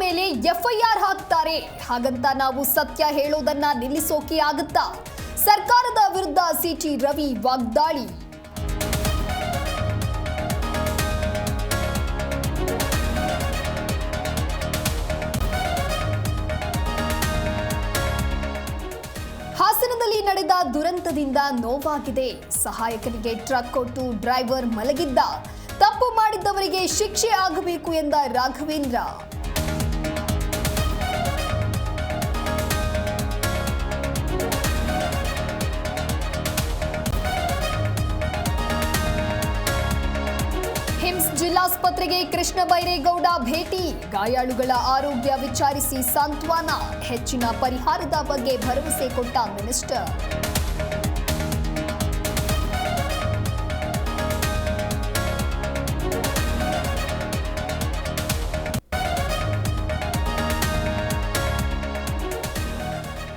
ಮೇಲೆ ಎಫ್ಐಆರ್ ಹಾಕ್ತಾರೆ. ಹಾಗಂತ ನಾವು ಸತ್ಯ ಹೇಳೋದನ್ನ ನಿಲ್ಲಿಸೋಕೆ ಆಗುತ್ತಾ? ಸರ್ಕಾರದ ವಿರುದ್ಧ ಸಿಟಿ ರವಿ ವಾಗ್ದಾಳಿ. ಹಾಸನದಲ್ಲಿ ನಡೆದ ದುರಂತದಿಂದ ನೋವಾಗಿದೆ. ಸಹಾಯಕನಿಗೆ ಟ್ರಕ್ ಕೊಟ್ಟು ಡ್ರೈವರ್ ಮಲಗಿದ್ದ. ತಪ್ಪು ಮಾಡಿದ್ದವರಿಗೆ ಶಿಕ್ಷೆ ಆಗಬೇಕು ಎಂದ ರಾಘವೇಂದ್ರ. ಹಿಮ್ಸ್ ಜಿಲ್ಲಾಸ್ಪತ್ರೆಗೆ ಕೃಷ್ಣ ಬೈರೇಗೌಡ ಭೇಟಿ. ಗಾಯಾಳುಗಳ ಆರೋಗ್ಯ ವಿಚಾರಿಸಿ ಸಾಂತ್ವನ. ಹೆಚ್ಚಿನ ಪರಿಹಾರದ ಬಗ್ಗೆ ಭರವಸೆ ಕೊಟ್ಟ ಮಿನಿಸ್ಟರ್.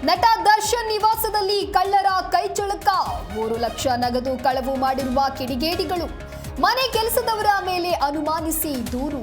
ನಟ ದರ್ಶನ್ ನಿವಾಸದಲ್ಲಿ ಕಳ್ಳರ ಕೈಚಳಕ. 3 ಲಕ್ಷ ನಗದು ಕಳವು ಮಾಡಿರುವ ಕಿಡಿಗೇಡಿಗಳು. ಮನೆ ಕೆಲಸದವರ ಮೇಲೆ ಅನುಮಾನಿಸಿ ದೂರು.